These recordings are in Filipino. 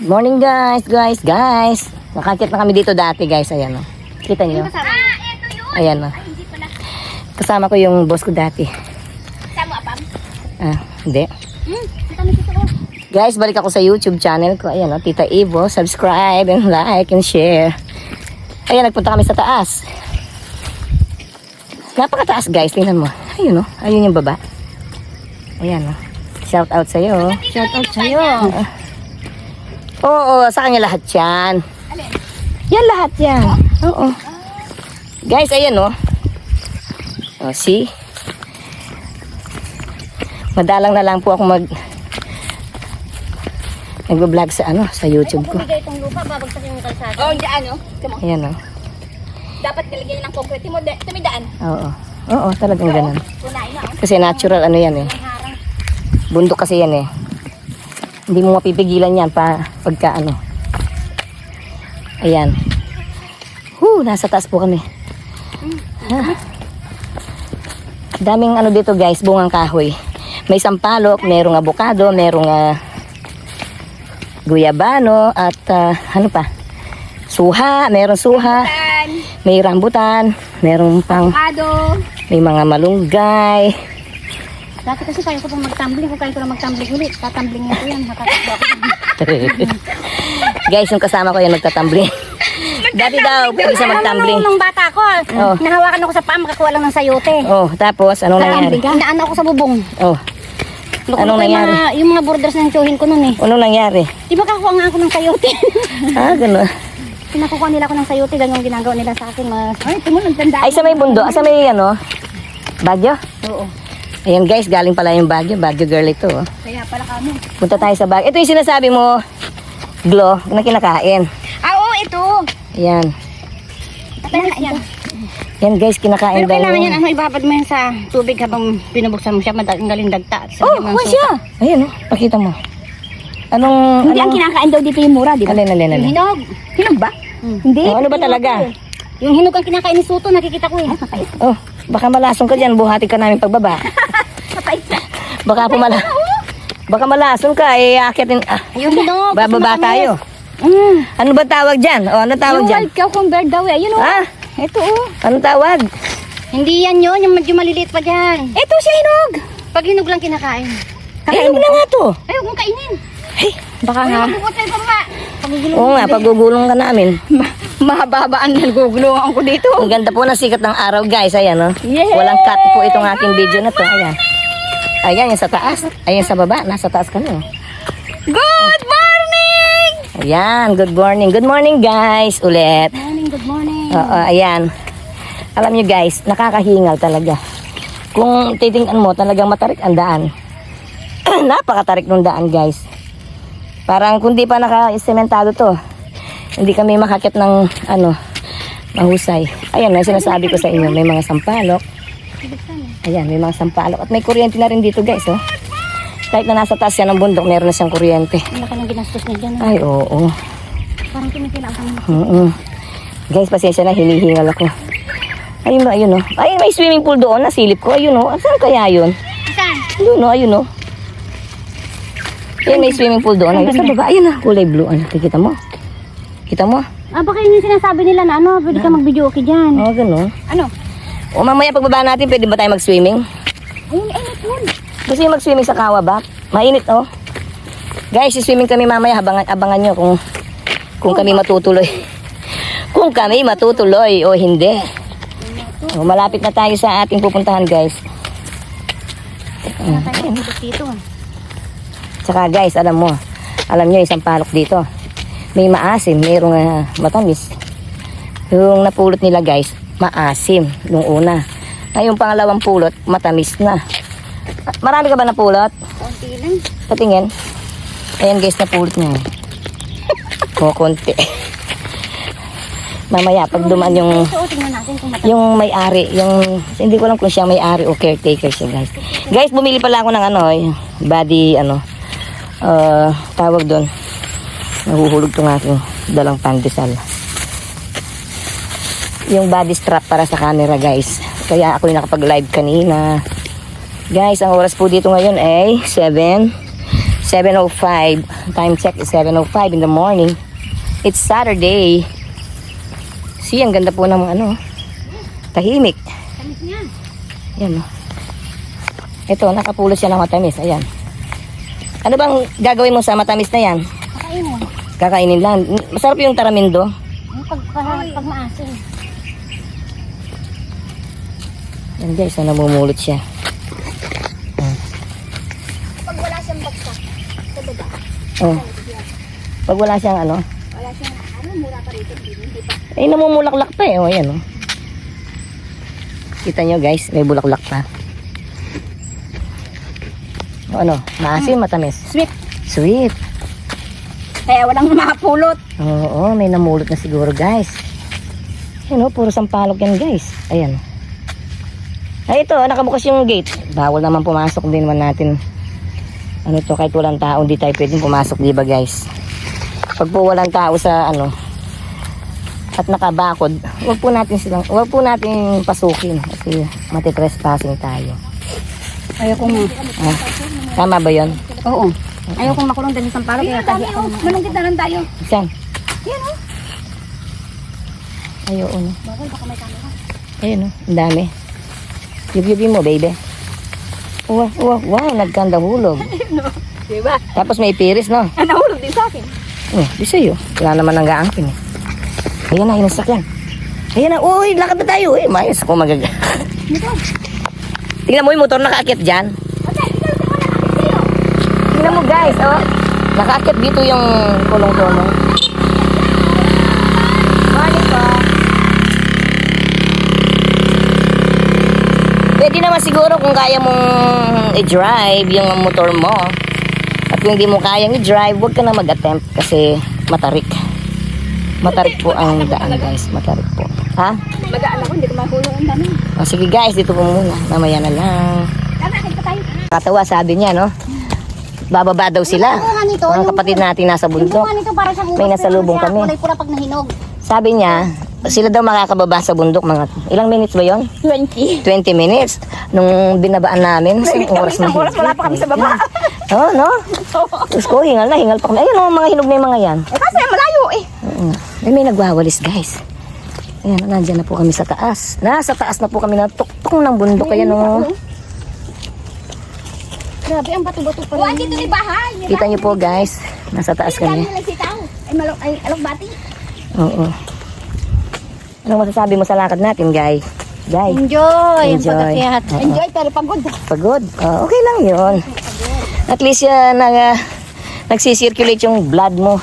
Morning guys. Nakakit na kami dito dati guys. Ayan o. Kita nyo? Ayan o. Kasama ko yung boss ko dati. Kasama apam? Hindi. Guys, balik ako sa YouTube channel ko. Ayan o, Tita Evo. Subscribe and like and share. Ayan, nagpunta kami sa taas. Napakataas guys, tingnan mo. Ayun o, ayun yung baba. Ayan o. Shout out sa'yo. Shout out sa'yo. Oo, sa kanya lahat yan. Yan lahat yan. Oo. Guys, ayan o. Oh, see? Madalang na lang po ako nagbablog sa sa YouTube ko. Kung bigay itong lupa, babagsakin yung kalsada. Oo, dyan o. Ayan o. Dapat nilagyan ng concrete mo. Tumidaan. Oo. Oo, talagang ganun. Kunain na o. Kasi natural yan eh. Bundok kasi yan eh. Hindi mo mapipigilan yan pagka Ayan. Nasa taas po kami. Daming dito guys, bungang kahoy. May sampalok, merong avocado, merong guyabano at suha, merong suha. May rambutan, merong pang Avocado. may mga malunggay. Dati kasi kaya ko pang magtumbling. Kung kaya ko lang magtumbling ulit, tatamblingin ko yan. Nakatakbo ako. Guys, yung kasama ko yan magtatambling. Dati daw, pwede siya magtumbling. Nung bata ko, Oh. nahawakan ako sa paa, makakuha lang ng sayote. Oh, tapos anong nangyari? Inaan ako sa bubong. Oh, anong nangyari? Yung mga borders ng tsuhin ko nun eh. Anong nangyari? Di ba kakuha nga ako ng sayote? Gano'n. Pinakukuha nila ako ng sayote, ganyan ginagawa nila sa akin. Ay, ito mo, nagtanda. Ay, sa may bundo, sa may Baguio? Oo. Ayan guys, galing pala yung Baguio. Baguio girl ito. Oh. Kaya pala kami. Punta tayo sa Baguio. Ito yung sinasabi mo, Glo, na kinakain. Oo, ito. Ayan. Yan. Yan guys, kinakain Pero daw kailangan yun. yan, ibabad mo yan sa tubig habang binubuksan mo siya, madaling dagta. Oh, kuha siya. Ayan pakita mo. Hindi, ang kinakain daw dito yung mura, di ba? Alin. Yung hinog. Hinog ba? Hindi. Oh, ano ba talaga? Yung hinog ang kinakain ni Soto, nakikita ko eh. Oh, baka malasong ka dyan, buhati ka namin pagbaba. Kapait na. Baka malasong ka, akitin. Yung hinog. Bababa tayo. Ano ba tawag dyan? O, ano tawag Yung dyan? wild cucumber daw eh. Ayun o. Ito o. Anong tawag? Hindi yan yun, yung medyo maliliit pa dyan. Ito siya hinog. Pag hinog lang kinakain. Hinog na nga to. Ayaw kong kainin. Hey, baka nga. Pagkukutay pa ma. Oo nga, pagugulong ka namin. Mahaba ang nagugulungan ko dito. Ang ganda po ng sikat ng araw guys. Ayan o. Yay! Walang cut po itong aking video na to. Ayan. Ayan, yung sa taas. Ayan sa baba. Nasa taas kami. Good morning! Ayan, good morning. Good morning guys. Ulit. Good morning. Oo, ayan. Alam nyo guys, nakakahingal talaga. Kung titingnan mo, talagang matarik ang daan. Napakatarik ng daan guys. Parang kung di pa naka-sementado to, hindi kami makakit ng mahusay. Ayan, may sinasabi ko sa inyo, may mga sampalok. Ayan, may mga sampalok. At may kuryente na rin dito guys, oh. Kahit na nasa taas yan ng bundok, meron na siyang kuryente. Ang laki ng ginastos niya dyan. Ay, oo. Parang tumitila ako. Guys, pasensya na, hinihingal ako. Ayun oh. Ayun, may swimming pool doon, nasilip ko. Ayun oh, saan kaya yun? Saan? Ayun oh. Ayun, may swimming pool doon. Ayun, sa baba, ayun kulay blue. Kita mo? Kita mo? Baka yun yung sinasabi nila na pwede ka mag-video okay dyan. Oo, gano'n. Ano? O mamaya pagbaba natin, pwede ba tayo mag-swimming? Ayun, init yun. Gusto nyo mag-swimming sa Kawa ba? Mainit oh. Guys, swimming kami mamaya. Abangan nyo kung kami matutuloy. Kung kami matutuloy o hindi. O, malapit na tayo sa ating pupuntahan guys. Dito. Tsaka guys, alam nyo isang palok dito. May maasim, mayroong matamis. Yung napulot nila guys, maasim nung una. Yung pangalawang pulot, matamis na. Marami ka ba napulot? Konti lang. Patingin. Ayan guys, napulot niya. O, konti. Mamaya, pag duman Tingnan natin kung yung may-ari, hindi ko alam kung siya may-ari o caretaker siya guys. Guys, bumili pala ako ng body, tawag doon. Nahuhulog itong aking dalang pandesal. Yung body strap para sa camera guys. Kaya ako yung nakapag-live kanina. Guys, ang oras po dito ngayon ay 7:07 7:05. Time check is 7:05 in the morning. It's Saturday. See, ang ganda po ng ano. Tahimik. Tamis niya. Yan. Ito, nakapulos siya ng matamis. Ayan. Ano bang gagawin mo sa matamis na yan? Kakainin. Kakainin lang. Masarap yung taramindo. Yung pag maasin. Yan guys, so namumulot siya. Pag wala siyang bagsak, sa baba. Oh. Pag wala siyang ano, Wala siyang, mura pa rito. Hindi pa. eh namumulaklak pa eh. O yan oh. Kita nyo guys, may bulaklak pa. O ano, maasim, matamis. Sweet. Sweet. Kaya walang makapulot. Oo, may namulot na siguro guys. Yan oh, puro sampalok yan guys. Ayan. Ay ito, nakabukas yung gate. Bawal naman pumasok, hindi naman natin ano to, kahit walang tao, hindi tayo pwedeng pumasok, di ba guys? Pag po walang tao sa ano at nakabakod, wag po natin pasukin kasi matitrespassing tayo. Ayoko nga. Ah, tama ba yun? Oo. Ayoko makulong dahil sa palo. Kaya tabi ako. Manungkit na lang tayo. Saan? Yan o. Ayaw no. Bawal, baka may camera. Ayun no, ang dami. Yub-yubin mo baby. Wow, nagkanda hulog. No. Diba? Tapos may piris no. Nahulog din sa akin. Oh, di sa'yo. Wala naman ang gaangkin eh. Ayan na, inasakyan. Ayan na, uy, lakad na tayo. Eh, mayos ako magaga. Dito. Tingnan mo yung motor nakaakyat dyan. Okay, ikaw ko na sa'yo. Tingnan mo guys, oh. Nakaakyat dito yung kulong-kulong. Morning po. Pwede naman siguro kung kaya mong i-drive yung motor mo. At kung hindi mo kayang i-drive, huwag ka na mag-attempt kasi matarik. Matarik po ang daan guys, matarik po. Ha? Magaan ako, hindi ko mahulog ang dami. O sige guys, dito po muna. Mamaya na lang. Bakit pa tayo? Katawa sabi niya, no? Bababa daw sila. Bunga nito, Mga yung- kapatid natin nasa Yung bundok. bunga nito para siyang May nasalubong kami. Kulay pula pag nahinog. Sabi niya, sila daw makakababa sa bundok mga ilang minutes ba yon? 20. 20 minutes. Nung binabaan namin, isang oras na. wala pa kami sa baba. Oo, no? Tapos ko, hingal pa kami. Ayun, oh, mga hinog na yung mga yan. Eh kasi malayo eh. Oo. Eh, may nagwawalis, guys. Ayan, nandyan na po kami sa taas. Nasa taas na po kami na tuktok ng bundok. Ayan, oh. Grabe, ang bato-bato pa rin. Dito ni bahay. Kita niyo po, guys. Nasa taas kami. Ay, alok-bati. Oo. Anong masasabi mo sa lakad natin, guys? Guys, Enjoy. Ang Enjoy. pagkakiyat. Oo. Enjoy pero pagod. pagod. Okay lang yun. At least nagsisirculate yung blood mo.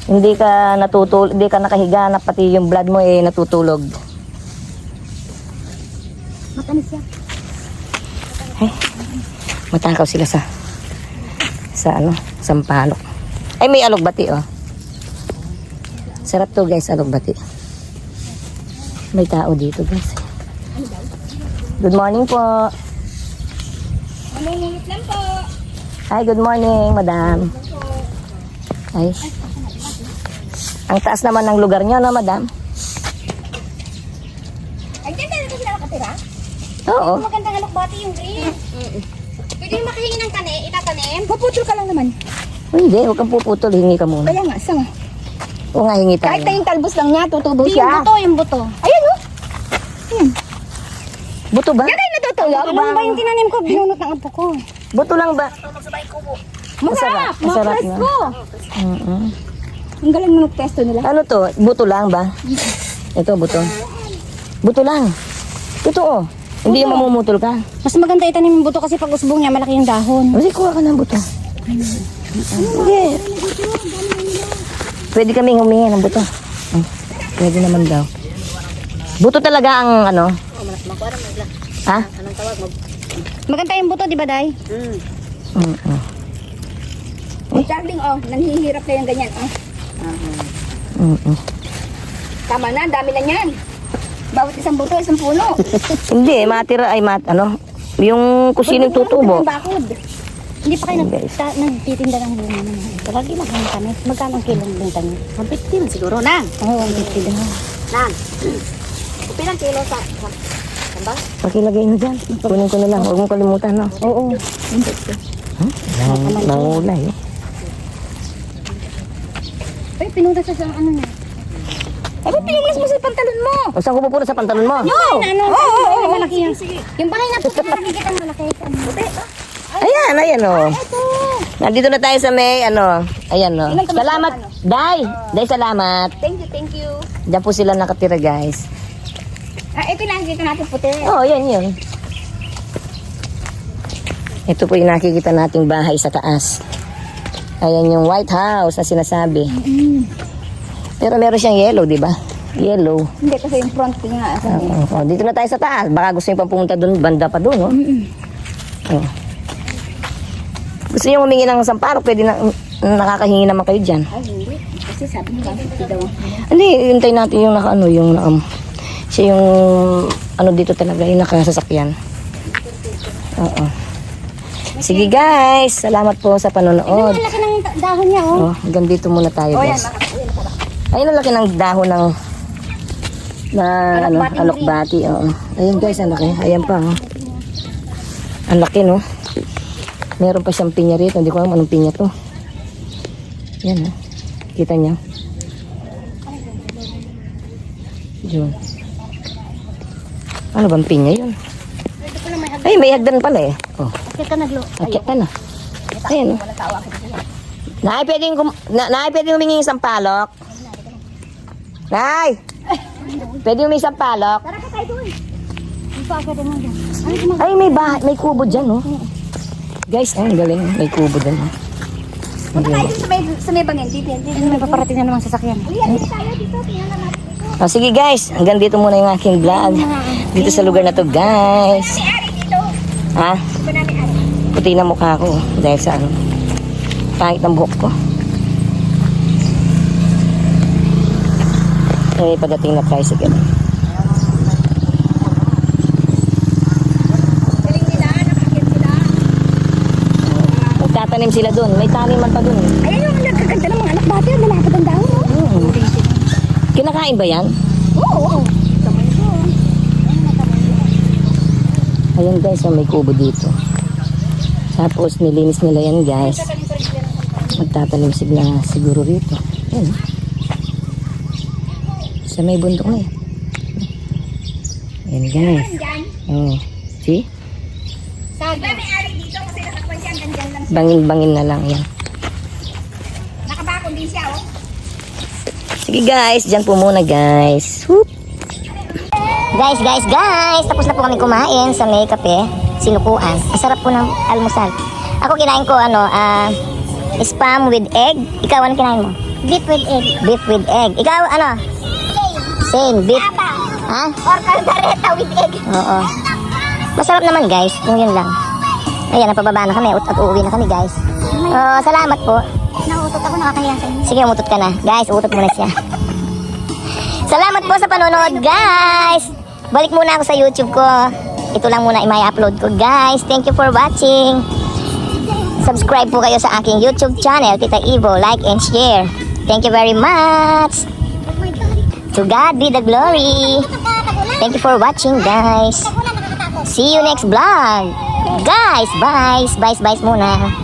Hindi ka hindi ka nakahiga na pati yung blood mo eh natutulog. Matamis yan. Ay, matakaw sila sa sampalok. Ay, may alugbati oh. Sarap to guys, alugbati. May tao dito guys. Good morning po. Manungulit lang po. Hi, good morning, madam. Ay. Ang taas naman ng lugar niyo, no, madam? Ay, ganda na sila nakatira. Oo. Magandang alok-bati yung green. Pwede yung makahingi ng tani, itatanim. Puputol ka lang naman. Hindi, huwag kang puputol. Hingi ka muna. Kaya nga, sama. Oo nga, hingi tayo. Kahit na yung talbos lang niya, tutubo Yung siya. buto, yung buto. Ayan o. Buto ba? Yan ay natutulog. Ano ba yung tinanim ko? Binunot ng apo ko. Buto lang ba? Masarap. Masarap Mga na. ko. Mm-mm. Ang galing mo nagtesto nila. Ano to? Buto lang ba? Ito, buto. Buto lang. Ito oh. Hindi yung mamumutol ka. Mas maganda itanim yung buto kasi pag usbong niya, malaki yung dahon. Kasi kuha ka ng buto. Sige. Pwede kaming humingi ng buto. Pwede naman daw. Buto talaga ang ano? Ha? Maganda yung buto, di ba, Day? Mm-mm. May Charling, oh. Nanghihirap na yung ganyan, oh. Mm-mm. Tama na, dami na niyan. Bawat isang buto, isang puno. Hindi, matira ay yung kusinong tutubo. Ang bakod. Hindi pa kayo Guys. nagtitinda ng bunga naman. Lagi magkano kami. Magkano ang kilong benta niyo? 150 siguro, Nang. Oo, 150 daw. Nang. Pilang kilo sa samba? Pakilagay mo dyan. Kunin ko na lang. Huwag mong kalimutan, no? Oo. Nangulay. Ay, pinudas sa ano na. Ay, ba't pinudas mo sa pantalon mo? O saan ko pupunta sa pantalon mo? Malaki yan. Yung bahay na po, nakikita ang malaki. Ayan oh. Nandito na tayo sa may ayan oh. Salamat, Day. Day, salamat. Thank you. Diyan po sila nakatira, guys. Ito nakikita natin puti. Oo, yun. Ito po yung nakikita nating bahay sa taas. Ayan yung White House na sinasabi. Pero meron siyang yellow, di ba? Yellow. Hindi, kasi yung front nga. Oo, dito na tayo sa taas. Baka gusto niyo pa pumunta doon, banda pa doon, no? Oo. Gusto niyo humingi ng sampalok, pwede na, nakakahingi naman kayo dyan. Ay, hindi. Kasi sabi niya, hindi daw. Hindi, hintay natin yung siya yung, dito talaga, yung nakasasakyan. Oo. Sige guys, salamat po sa panonood. Ang laki ng dahon niya, oh. Oh, hanggang dito muna tayo guys. Ayun ang laki ng dahon ng alokbati. Oo. Ayun guys, ang laki. Ayan pa. Oh. Ang laki, no? Meron pa siyang pinya rito. Hindi ko alam anong pinya to. Yan, oh. Kita niya. Yun. Ano bang pinya yun? Ay, may hagdan pala eh. Oh. Bakit ka naglo? Akit ka na. Ayan, oh. Nay, pwedeng humingi isang palok. Nay! Pwede humingi isang palok. Tara ka tayo doon. Dito ako mo dyan. Ay, may kubo dyan, oh. Guys, ang galing. May kubo dyan, oh. Punta tayo sa may bangin. Dito. May paparating na namang sasakyan. Dito tayo dito. Tingnan na natin ito. Oh, sige guys, hanggang dito muna yung aking vlog. Dito sa lugar na to, guys. Ha? Puti na mukha ko dahil sa pangit ng buhok ko. May padating na tricycle. Magtatanim sila doon. May taniman pa doon. Ayan yung nagkaganda ng mga anak bati. Ang malapad ang dahon. Kinakain ba yan? Oo. Ayan guys, may kubo dito. Tapos nilinis nila yan guys. Magtatanim sila siguro rito. Ayan. Sa may bundok na eh. Ayan guys. Oh. See? Sabi may ari dito kasi nakakwan siya. Ganyan lang. Bangin-bangin na lang yan. Nakabakon din siya, oh. Sige guys, dyan po muna guys. Whoop. Guys. Tapos na po kami kumain sa may kape. Sinukuan. Masarap po ng almusal. Ako kinain ko spam with egg. Ikaw ano kinain mo? Beef with egg. Beef with egg. Ikaw ano? Same. Beef. Ha? Or caldereta with egg. Oo. Masarap naman guys. Yung yun lang. Ayan, napababa na kami. At uuwi na kami guys. Salamat po. Nautot ako, nakakahiya sa inyo. Sige, umutot ka na. Guys, utot muna siya. Salamat po sa panonood, guys. Balik muna ako sa YouTube ko. Ito lang muna i-upload ko, guys. Thank you for watching. Subscribe po kayo sa aking YouTube channel, Tita Evo. Like and share. Thank you very much. To God be the glory. Thank you for watching, guys. See you next vlog. Guys, bye. Bye muna.